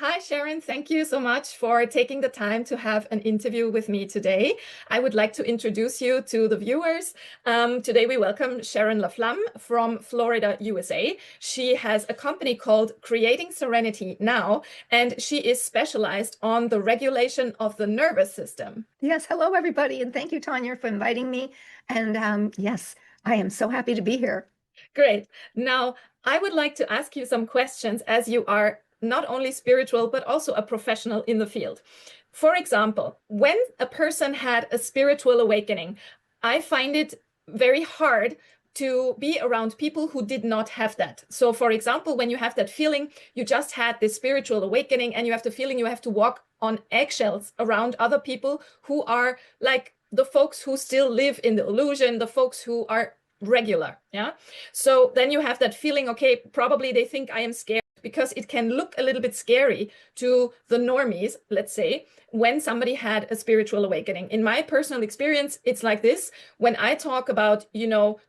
Hi, Sharon. Thank you so much for taking the time to have an interview with me today. I would like to introduce you to the viewers. Today, we welcome Sharon Laflamme from Florida, USA. She has a company called Creating Serenity Now, and she is specialized on the regulation of the nervous system. Yes, hello everybody, and thank you, Tanya, for inviting me. And yes, I am so happy to be here. Great. Now, I would like to ask you some questions as you are not only spiritual, but also a professional in the field. For example, when a person had a spiritual awakening, I find it very hard to be around people who did not have that. So, for example, when you have that feeling, you just had this spiritual awakening and you have the feeling you have to walk on eggshells around other people who are like the folks who still live in the illusion, the folks who are regular. Yeah. So then you have that feeling, okay, probably they think I am scared because it can look a little bit scary to the normies, let's say, when somebody had a spiritual awakening. In my personal experience, it's like this. When I talk about,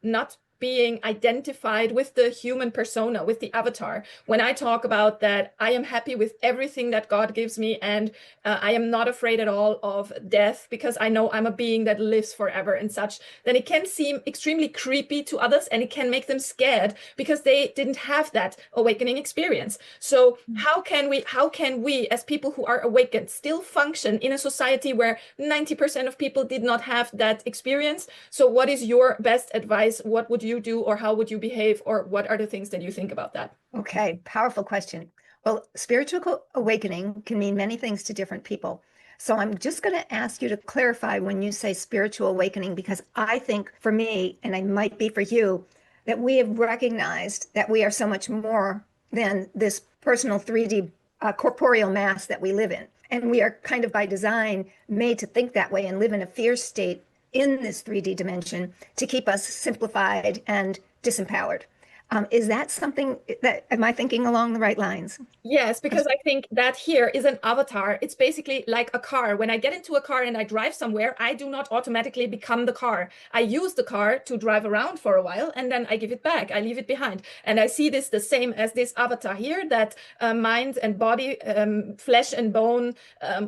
not being identified with the human persona, with the avatar, when I talk about that I am happy with everything that God gives me and I am not afraid at all of death because I know I'm a being that lives forever and such, then it can seem extremely creepy to others and it can make them scared because they didn't have that awakening experience. So how can we as people who are awakened still function in a society where 90% of people did not have that experience? So what is your best advice? What would you do, or how would you behave, or what are the things that you think about that? Okay, powerful question. Well, spiritual awakening can mean many things to different people. So I'm just going to ask you to clarify when you say spiritual awakening, because I think for me, and I might be for you, that we have recognized that we are so much more than this personal 3D corporeal mass that we live in. And we are kind of by design made to think that way and live in a fear state in this 3D dimension to keep us simplified and disempowered. Is that something that, am I thinking along the right lines? Yes, because I think that here is an avatar. It's basically like a car. When I get into a car and I drive somewhere, I do not automatically become the car. I use the car to drive around for a while and then I give it back. I leave it behind. And I see this the same as this avatar here, that mind and body, flesh and bone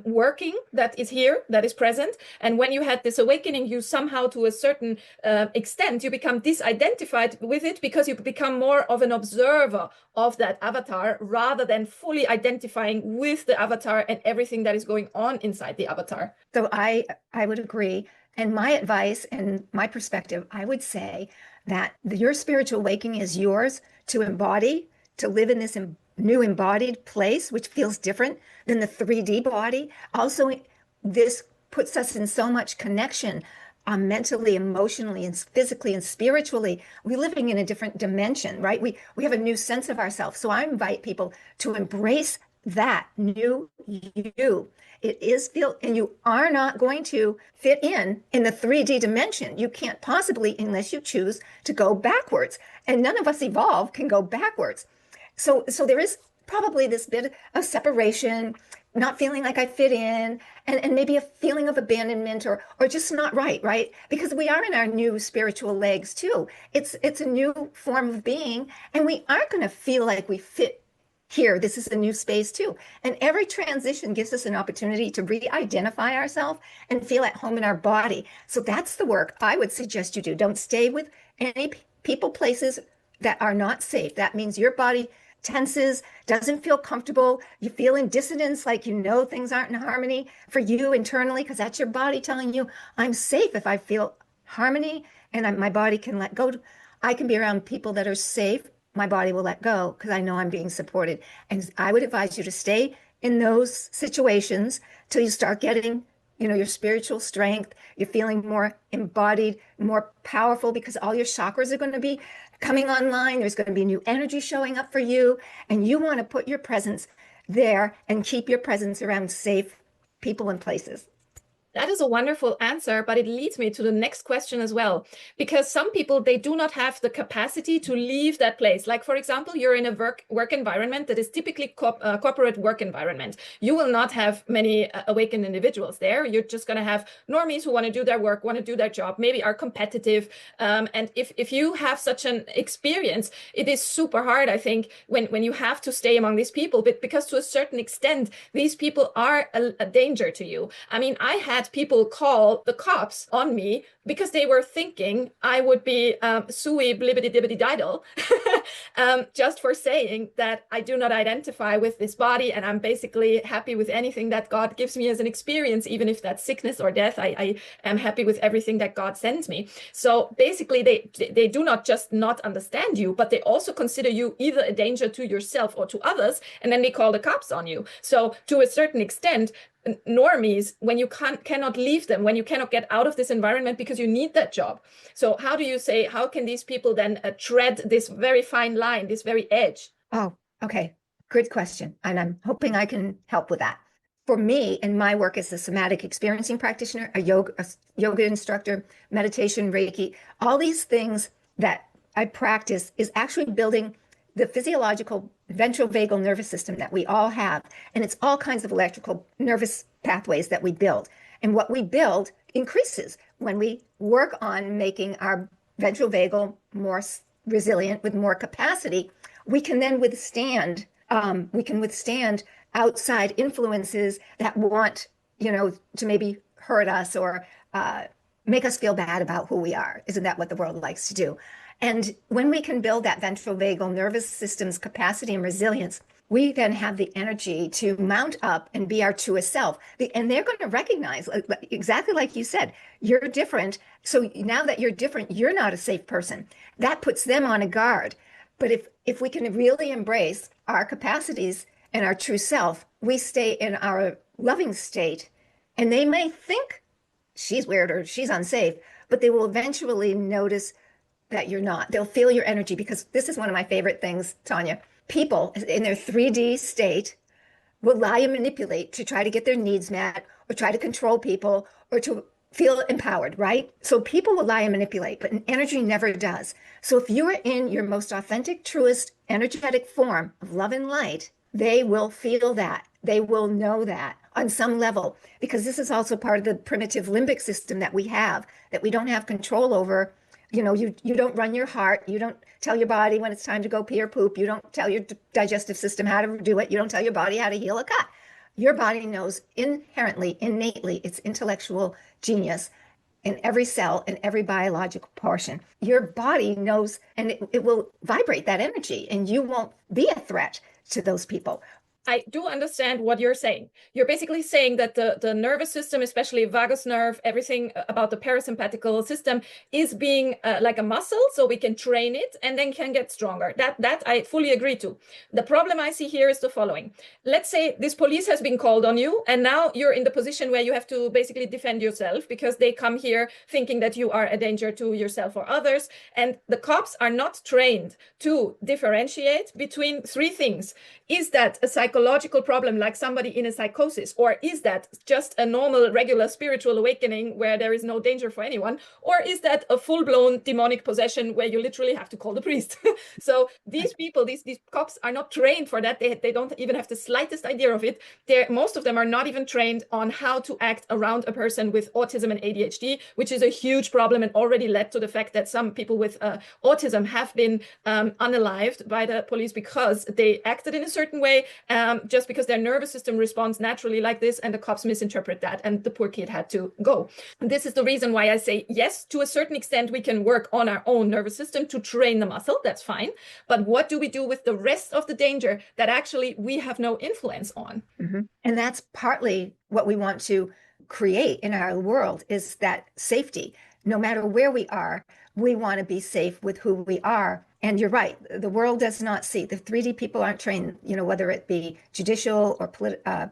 working, that is here, that is present. And when you had this awakening, you somehow, to a certain extent, you become disidentified with it because you become more of an observer of that avatar rather than fully identifying with the avatar and everything that is going on inside the avatar. So I would agree. And my advice and my perspective, I would say that your spiritual awakening is yours to embody, to live in this new embodied place, which feels different than the 3D body. Also, this puts us in so much connection mentally, emotionally, and physically and spiritually. We're living in a different dimension, right? We have a new sense of ourselves. So I invite people to embrace that new you. It is feel, and you are not going to fit in the 3D dimension. You can't possibly unless you choose to go backwards. And none of us evolve can go backwards. So there is probably this bit of separation, not feeling like I fit in, and maybe a feeling of abandonment or just not right? Because we are in our new spiritual legs too. It's a new form of being, and we aren't going to feel like we fit here. This is a new space too. And every transition gives us an opportunity to re-identify ourselves and feel at home in our body. So that's the work I would suggest you do. Don't stay with any people, places that are not safe. That means your body tenses, doesn't feel comfortable. You feel in dissonance, like things aren't in harmony for you internally, because that's your body telling you, I'm safe if I feel harmony and my body can let go. I can be around people that are safe. My body will let go because I know I'm being supported. And I would advise you to stay in those situations till you start getting your spiritual strength. You're feeling more embodied, more powerful, because all your chakras are going to be coming online. There's going to be new energy showing up for you. And you want to put your presence there and keep your presence around safe people and places. That is a wonderful answer, but it leads me to the next question as well. Because some people, they do not have the capacity to leave that place. Like, for example, you're in a work environment that is typically corporate work environment. You will not have many awakened individuals there. You're just going to have normies who want to do their work, want to do their job, maybe are competitive. And if you have such an experience, it is super hard, I think, when you have to stay among these people, but because to a certain extent, these people are a danger to you. I mean, I had people call the cops on me because they were thinking I would be sui blibbity dibbity diddle, just for saying that I do not identify with this body and I'm basically happy with anything that God gives me as an experience, even if that's sickness or death. I am happy with everything that God sends me. So basically, they do not just not understand you, but they also consider you either a danger to yourself or to others, and then they call the cops on you. So to a certain extent, normies, when you cannot leave them, when you cannot get out of this environment because you need that job. So how do you say, how can these people then tread this very fine line, this very edge? Oh, okay. Good question. And I'm hoping I can help with that. For me, in my work as a somatic experiencing practitioner, a yoga instructor, meditation, Reiki, all these things that I practice is actually building the physiological ventral vagal nervous system that we all have. And it's all kinds of electrical nervous pathways that we build. And what we build increases when we work on making our ventral vagal more resilient with more capacity. We can then withstand outside influences that want, to maybe hurt us or make us feel bad about who we are. Isn't that what the world likes to do? And when we can build that ventral vagal nervous system's capacity and resilience, we then have the energy to mount up and be our truest self. And they're going to recognize, exactly like you said, you're different. So now that you're different, you're not a safe person. That puts them on a guard. But if we can really embrace our capacities and our true self, we stay in our loving state. And they may think she's weird or she's unsafe, but they will eventually notice that you're not. They'll feel your energy, because this is one of my favorite things, Tania. People in their 3D state will lie and manipulate to try to get their needs met or try to control people or to feel empowered, right? So people will lie and manipulate, but energy never does. So if you are in your most authentic, truest, energetic form of love and light, they will feel that. They will know that on some level, because this is also part of the primitive limbic system that we have, that we don't have control over. You don't run your heart. You don't tell your body when it's time to go pee or poop. You don't tell your digestive system how to do it. You don't tell your body how to heal a cut. Your body knows inherently, innately, its intellectual genius in every cell, in every biological portion. Your body knows, and it will vibrate that energy, and you won't be a threat to those people. I do understand what you're saying. You're basically saying that the nervous system, especially vagus nerve, everything about the parasympathetical system is being like a muscle, so we can train it and then can get stronger. That I fully agree to. The problem I see here is the following. Let's say this police has been called on you, and now you're in the position where you have to basically defend yourself because they come here thinking that you are a danger to yourself or others. And the cops are not trained to differentiate between three things. Is that a psychological problem, like somebody in a psychosis? Or is that just a normal, regular spiritual awakening where there is no danger for anyone? Or is that a full-blown demonic possession where you literally have to call the priest? So these people, these cops are not trained for that. They don't even have the slightest idea of it. Most of them are not even trained on how to act around a person with autism and ADHD, which is a huge problem and already led to the fact that some people with autism have been unalived by the police because they acted in a certain way, just because their nervous system responds naturally like this, and the cops misinterpret that, and the poor kid had to go. And this is the reason why I say, yes, to a certain extent, we can work on our own nervous system to train the muscle. That's fine. But what do we do with the rest of the danger that actually we have no influence on? Mm-hmm. And that's partly what we want to create in our world, is that safety. No matter where we are, we want to be safe with who we are. And you're right, the world does not see. The 3D people aren't trained, whether it be judicial or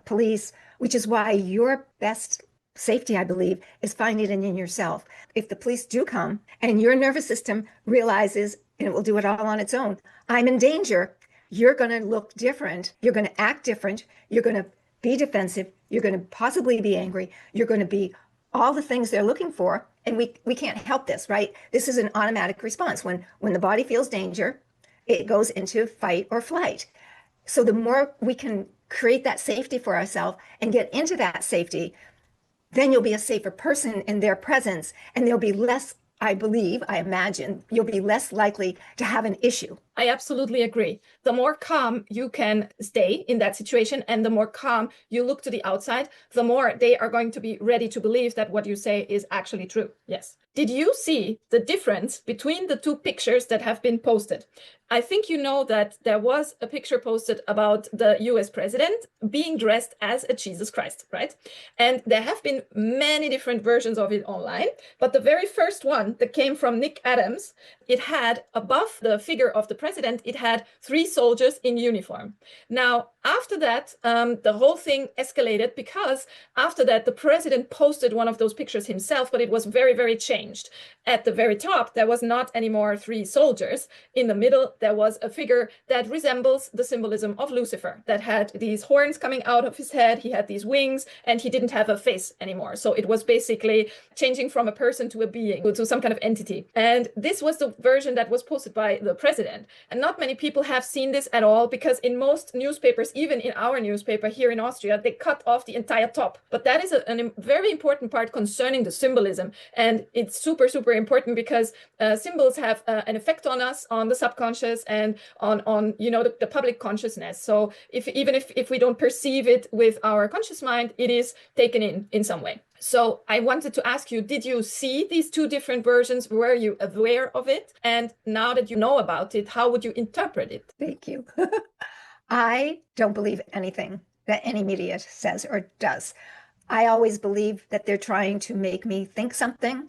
police, which is why your best safety, I believe, is finding it in yourself. If the police do come and your nervous system realizes, and it will do it all on its own, I'm in danger, you're going to look different. You're going to act different. You're going to be defensive. You're going to possibly be angry. You're going to be all the things they're looking for. And we can't help this, right? This is an automatic response. When the body feels danger, it goes into fight or flight. So the more we can create that safety for ourselves and get into that safety, then you'll be a safer person in their presence, and there'll be less, I believe, I imagine, you'll be less likely to have an issue. I absolutely agree. The more calm you can stay in that situation and the more calm you look to the outside, the more they are going to be ready to believe that what you say is actually true. Yes. Did you see the difference between the two pictures that have been posted? I think you know that there was a picture posted about the US president being dressed as a Jesus Christ, right? And there have been many different versions of it online, but the very first one that came from Nick Adams, it had above the figure of the president, it had 3 soldiers in uniform. Now, after that, the whole thing escalated because after that, the president posted one of those pictures himself, but it was very, very changed. At the very top, there was not anymore 3 soldiers. In the middle, there was a figure that resembles the symbolism of Lucifer, that had these horns coming out of his head, he had these wings, and he didn't have a face anymore. So it was basically changing from a person to a being, to some kind of entity. And this was the version that was posted by the president. And not many people have seen this at all, because in most newspapers, even in our newspaper here in Austria, they cut off the entire top. But that is a very important part concerning the symbolism. And it's super, super important because symbols have an effect on us, on the subconscious, and on the public consciousness. So even if we don't perceive it with our conscious mind, it is taken in some way. So I wanted to ask you, did you see these 2 different versions? Were you aware of it? And now that you know about it, how would you interpret it? Thank you. I don't believe anything that any media says or does. I always believe that they're trying to make me think something,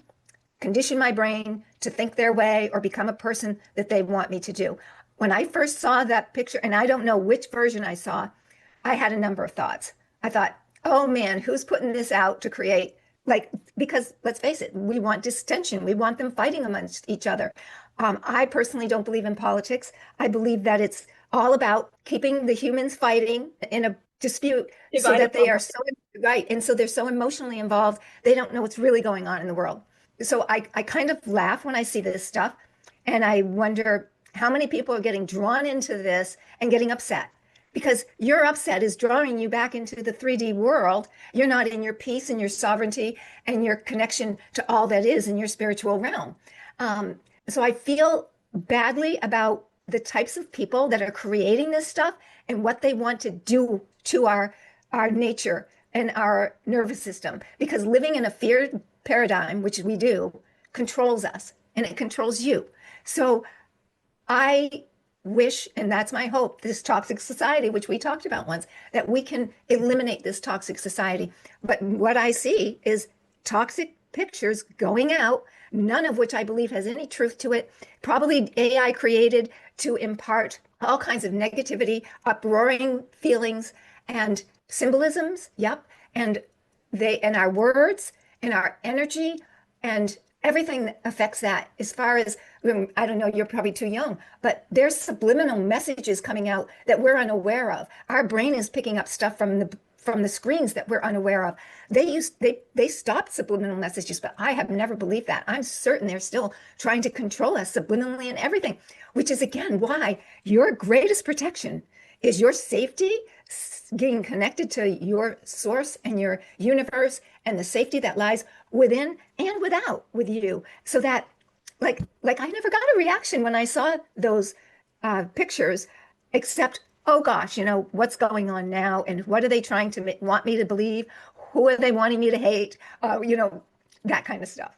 condition my brain to think their way, or become a person that they want me to do. When I first saw that picture, and I don't know which version I saw, I had a number of thoughts. I thought, oh man, who's putting this out to create, because let's face it, we want distension. We want them fighting amongst each other. I personally don't believe in politics. I believe that it's all about keeping the humans fighting in a dispute so that they are so right. And so they're so emotionally involved, they don't know what's really going on in the world. So I kind of laugh when I see this stuff, and I wonder how many people are getting drawn into this and getting upset, because your upset is drawing you back into the 3D world. You're not in your peace and your sovereignty and your connection to all that is in your spiritual realm. So I feel badly about the types of people that are creating this stuff and what they want to do to our nature and our nervous system, because living in a fear paradigm, which we do, controls us, and it controls you. So I wish, and that's my hope, this toxic society, which we talked about once, that we can eliminate this toxic society. But what I see is toxic pictures going out, none of which I believe has any truth to it, probably AI created to impart all kinds of negativity, uproaring feelings and symbolisms. Yep. And our words and our energy and everything that affects that. As far as, I don't know, you're probably too young, but there's subliminal messages coming out that we're unaware of. Our brain is picking up stuff from the screens that we're unaware of. They stopped subliminal messages, but I have never believed that. I'm certain they're still trying to control us subliminally and everything, which is again why your greatest protection is your safety, getting connected to your source and your universe, and the safety that lies within and without with you. So that like I never got a reaction when I saw those pictures, except, oh gosh, what's going on now, and what are they trying to want me to believe? Who are they wanting me to hate? That kind of stuff.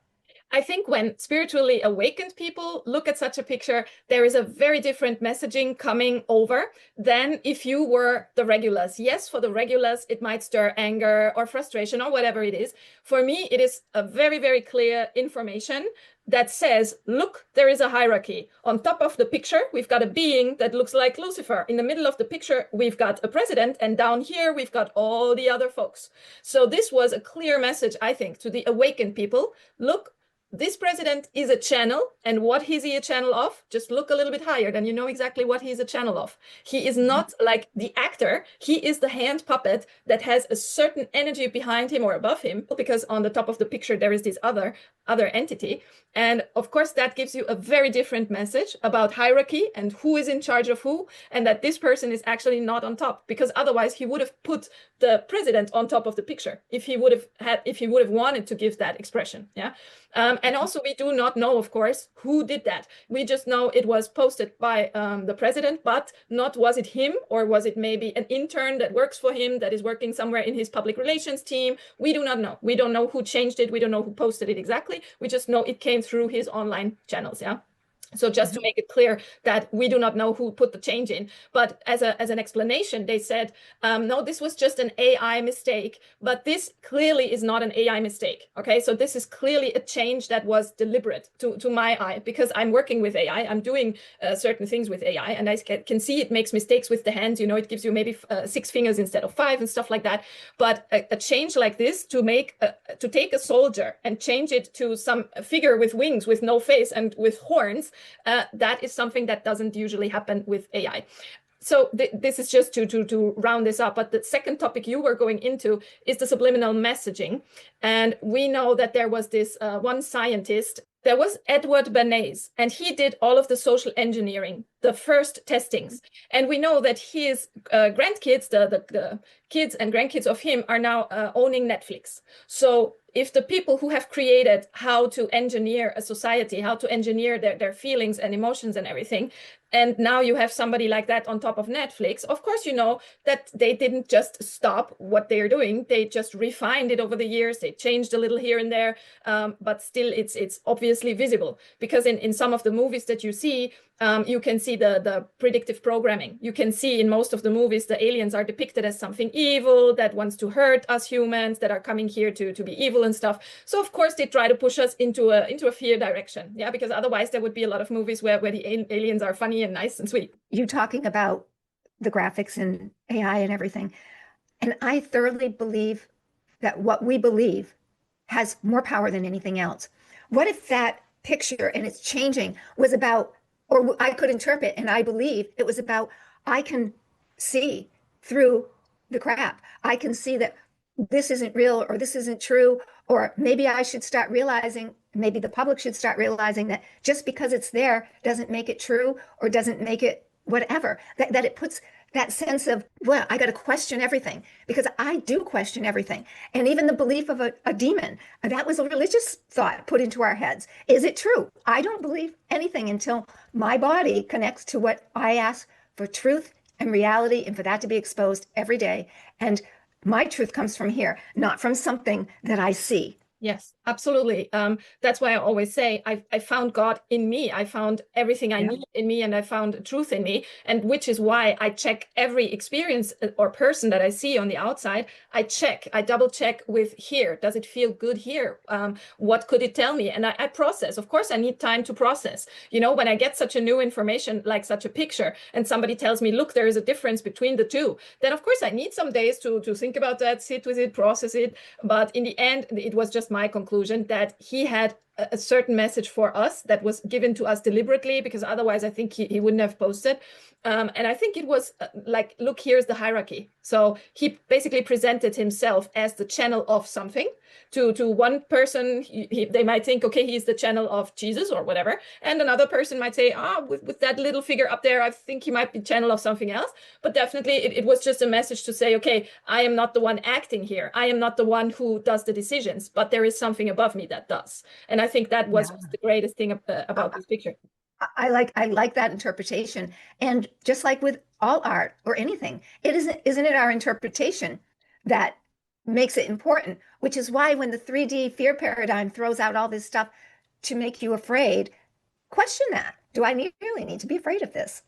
I think when spiritually awakened people look at such a picture, there is a very different messaging coming over than if you were the regulars. Yes, for the regulars, it might stir anger or frustration or whatever it is. For me, it is a very, very clear information that says, look, there is a hierarchy. On top of the picture, we've got a being that looks like Lucifer. In the middle of the picture, we've got a president. And down here, we've got all the other folks. So this was a clear message, I think, to the awakened people. Look, this president is a channel, and what is he a channel of? Just look a little bit higher, then you know exactly what he's a channel of. He is not like the actor, he is the hand puppet that has a certain energy behind him or above him, because on the top of the picture there is this other entity. And of course, that gives you a very different message about hierarchy and who is in charge of who, and that this person is actually not on top, because otherwise he would have put the president on top of the picture if he would have wanted to give that expression. Yeah. And also, we do not know, of course, who did that. We just know it was posted by the president, but not was it him, or was it maybe an intern that works for him, that is working somewhere in his public relations team? We do not know. We don't know who changed it. We don't know who posted it exactly. We just know it came through his online channels. Yeah. So just to make it clear that we do not know who put the change in, but as an explanation, they said, no, this was just an AI mistake, but this clearly is not an AI mistake. Okay, so this is clearly a change that was deliberate to my eye, because I'm working with AI, I'm doing certain things with AI, and I can see it makes mistakes with the hands. You know, it gives you maybe 6 fingers instead of 5 and stuff like that. But a change like this to take a soldier and change it to some figure with wings, with no face, and with horns. That is something that doesn't usually happen with AI. So this is just to round this up. But the second topic you were going into is the subliminal messaging. And we know that there was this one scientist. There was Edward Bernays, and he did all of the social engineering, the first testings. And we know that his grandkids, the kids and grandkids of him, are now owning Netflix. So if the people who have created how to engineer a society, how to engineer their feelings and emotions and everything, and now you have somebody like that on top of Netflix, of course, you know that they didn't just stop what they're doing. They just refined it over the years. They changed a little here and there, but still it's obviously visible, because in some of the movies that you see, you can see the predictive programming. You can see in most of the movies, the aliens are depicted as something evil that wants to hurt us humans, that are coming here to be evil and stuff. So of course they try to push us into a fear direction. Yeah, because otherwise there would be a lot of movies where the aliens are funny and nice and sweet. You talking about the graphics and AI and everything. And I thoroughly believe that what we believe has more power than anything else. What if that picture, and it's changing, was about, or I could interpret, and I believe it was about, I can see through the crap. I can see that this isn't real, or this isn't true, or maybe I should start realizing, maybe the public should start realizing that just because it's there doesn't make it true, or doesn't make it whatever, that it puts that sense of, well, I got to question everything, because I do question everything. And even the belief of a demon, that was a religious thought put into our heads. Is it true? I don't believe anything until my body connects to what I ask for, truth and reality, and for that to be exposed every day. And my truth comes from here, not from something that I see. Yes, absolutely. That's why I always say I found God in me. I found everything I need in me, and I found truth in me. And which is why I check every experience or person that I see on the outside. I double check with here. Does it feel good here? What could it tell me? And I process. Of course, I need time to process. You know, when I get such a new information, like such a picture, and somebody tells me, look, there is a difference between the two, then of course I need some days to think about that, sit with it, process it. But in the end, it was just my conclusion that he had a certain message for us that was given to us deliberately, because otherwise I think he wouldn't have posted. And I think it was like, look, here's the hierarchy. So he basically presented himself as the channel of something to one person. They might think, okay, he's the channel of Jesus or whatever. And another person might say, with that little figure up there, I think he might be channel of something else. But definitely it was just a message to say, okay, I am not the one acting here. I am not the one who does the decisions, but there is something above me that does. And I think that was the greatest thing about this picture. I like that interpretation. And just like with all art or anything, isn't it our interpretation that makes it important? Which is why when the 3D fear paradigm throws out all this stuff to make you afraid, question that. Do I really need to be afraid of this?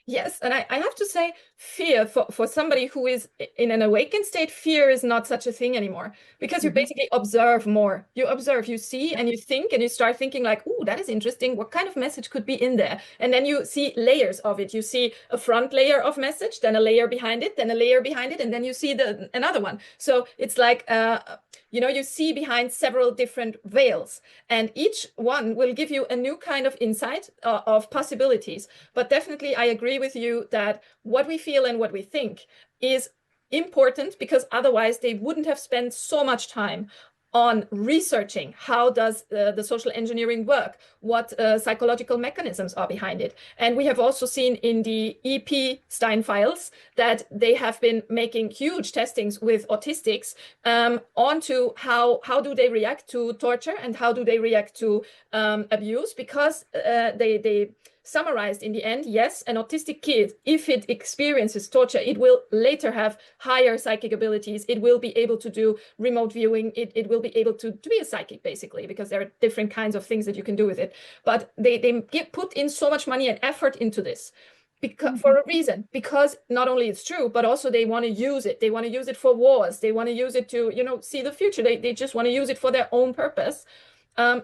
Yes, and I have to say, fear for somebody who is in an awakened state, fear is not such a thing anymore because you Mhm. basically observe more. You observe, you see, and you think, and you start thinking like, oh, that is interesting. What kind of message could be in there? And then you see layers of it. You see a front layer of message, then a layer behind it, then a layer behind it, and then you see another one. So it's like, you see behind several different veils, and each one will give you a new kind of insight of possibilities. But definitely, I agree with you that what we feel and what we think is important, because otherwise they wouldn't have spent so much time on researching how does the social engineering work, what psychological mechanisms are behind it. And we have also seen in the EP Stein files that they have been making huge testings with autistics onto how do they react to torture and how do they react to abuse, because they summarized in the end, yes, an autistic kid, if it experiences torture, it will later have higher psychic abilities. It will be able to do remote viewing. It will be able to be a psychic, basically, because there are different kinds of things that you can do with it. But they put in so much money and effort into this. Because, for Mhm. a reason, because not only it's true, but also they want to use it. They want to use it for wars. They want to use it to, see the future. They just want to use it for their own purpose.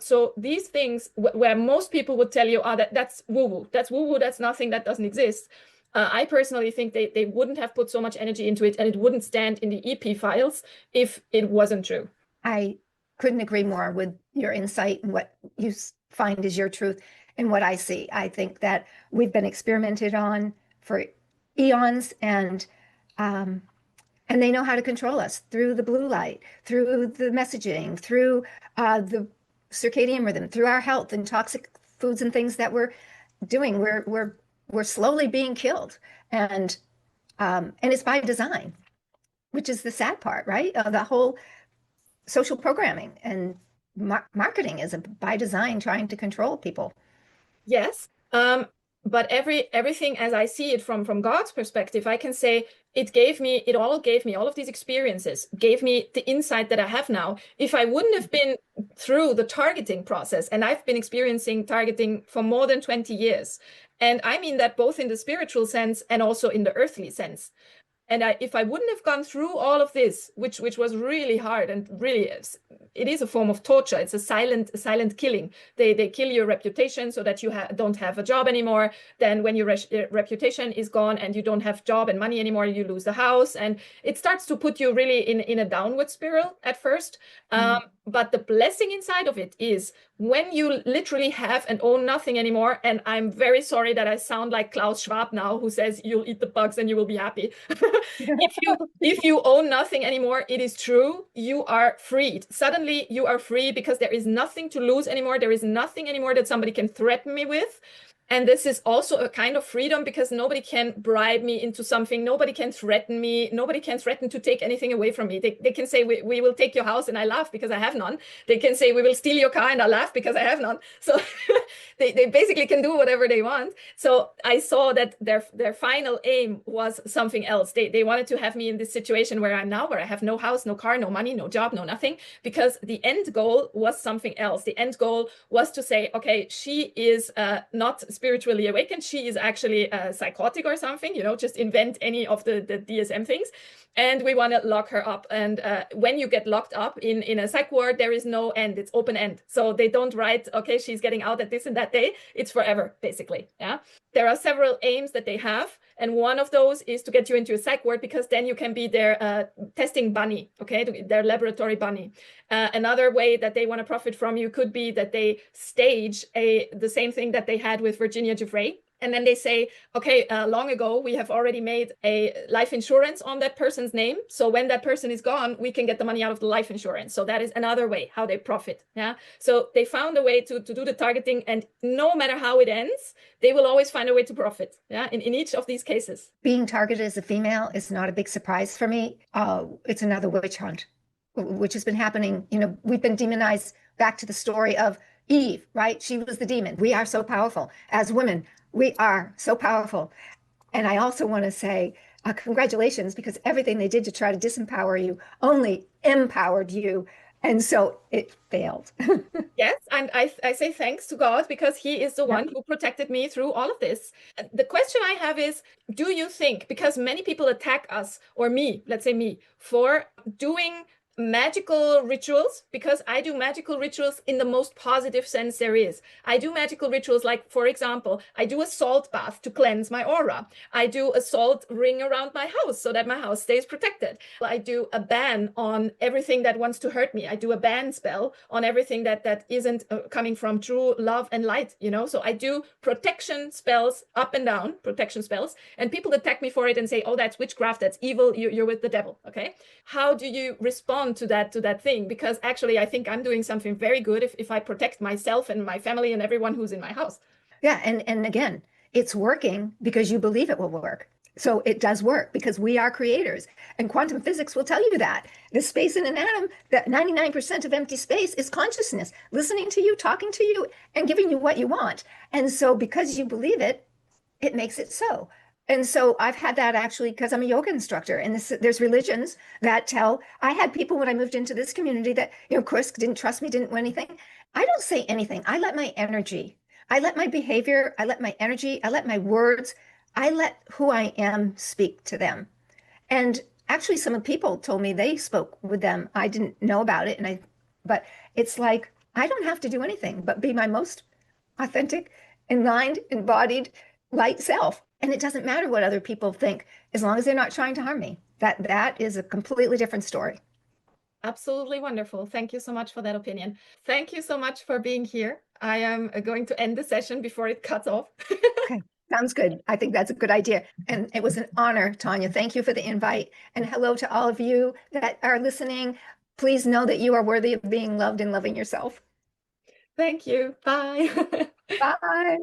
So these things where most people would tell you, that's woo-woo, that's nothing, that doesn't exist. I personally think they wouldn't have put so much energy into it, and it wouldn't stand in the EP files if it wasn't true. I couldn't agree more with your insight and what you find is your truth and what I see. I think that we've been experimented on for eons, um, and they know how to control us through the blue light, through the messaging, through the circadian rhythm, through our health and toxic foods and things that we're doing. We're slowly being killed, and it's by design, which is the sad part, right? The whole social programming and marketing is by design trying to control people. Yes. But everything as I see it from God's perspective, I can say all of these experiences gave me the insight that I have now. If I wouldn't have been through the targeting process, and I've been experiencing targeting for more than 20 years, and I mean that both in the spiritual sense and also in the earthly sense. And if I wouldn't have gone through all of this, which was really hard, and really it is a form of torture. It's a silent killing. They kill your reputation so that you don't have a job anymore. Then when your reputation is gone and you don't have job and money anymore, you lose the house, and it starts to put you really in a downward spiral at first. Mm. But the blessing inside of it is when you literally have and own nothing anymore. And I'm very sorry that I sound like Klaus Schwab now, who says you'll eat the bugs and you will be happy. If you own nothing anymore, it is true, you are freed. Suddenly you are free because there is nothing to lose anymore. There is nothing anymore that somebody can threaten me with. And this is also a kind of freedom because nobody can bribe me into something. Nobody can threaten me. Nobody can threaten to take anything away from me. They can say, we will take your house, and I laugh because I have none. They can say, we will steal your car, and I laugh because I have none. So they basically can do whatever they want. So I saw that their final aim was something else. They wanted to have me in this situation where I'm now, where I have no house, no car, no money, no job, no nothing, because the end goal was something else. The end goal was to say, okay, she is not spiritually awakened. She is actually psychotic or something, just invent any of the DSM things. And we want to lock her up. And when you get locked up in a psych ward, there is no end. It's open end. So they don't write, okay, she's getting out at this and that day. It's forever, basically. Yeah. There are several aims that they have. And one of those is to get you into a psych ward, because then you can be their testing bunny, okay, their laboratory bunny. Another way that they want to profit from you could be that they stage the same thing that they had with Virginia Giuffre. And then they say, okay, long ago, we have already made a life insurance on that person's name. So when that person is gone, we can get the money out of the life insurance. So that is another way how they profit. Yeah. So they found a way to do the targeting. And no matter how it ends, they will always find a way to profit. Yeah. In each of these cases. Being targeted as a female is not a big surprise for me. It's another witch hunt, which has been happening. We've been demonized. Back to the story of Eve, right? She was the demon. We are so powerful as women. We are so powerful. And I also want to say congratulations, because everything they did to try to disempower you only empowered you. And so it failed. Yes, and I say thanks to God because He is the Yeah. one who protected me through all of this. The question I have is, do you think, because many people attack us, or me, let's say me, for doing magical rituals, because I do magical rituals in the most positive sense there is. I do magical rituals like, for example, I do a salt bath to cleanse my aura. I do a salt ring around my house so that my house stays protected. I do a ban on everything that wants to hurt me. I do a ban spell on everything that isn't coming from true love and light, you know? So I do protection spells up and down, protection spells, and people attack me for it and say, oh, that's witchcraft, that's evil, you're with the devil, okay? How do you respond to that thing? Because actually, I think I'm doing something very good if I protect myself and my family and everyone who's in my house. Yeah. And again, it's working because you believe it will work. So it does work because we are creators. And quantum physics will tell you that. The space in an atom, that 99% of empty space is consciousness, listening to you, talking to you, and giving you what you want. And so because you believe it, it makes it so. And so I've had that actually because I'm a yoga instructor, and there's religions that tell. I had people when I moved into this community that, of course, didn't trust me, didn't know anything. I don't say anything. I let my energy, I let my behavior, I let my energy, I let my words, I let who I am speak to them. And actually, some of the people told me they spoke with them. I didn't know about it, but it's like I don't have to do anything but be my most authentic, aligned, embodied, light self. And it doesn't matter what other people think, as long as they're not trying to harm me. That is a completely different story. Absolutely wonderful. Thank you so much for that opinion. Thank you so much for being here. I am going to end the session before it cuts off. Okay, sounds good. I think that's a good idea. And it was an honor, Tania. Thank you for the invite. And hello to all of you that are listening. Please know that you are worthy of being loved and loving yourself. Thank you. Bye. Bye.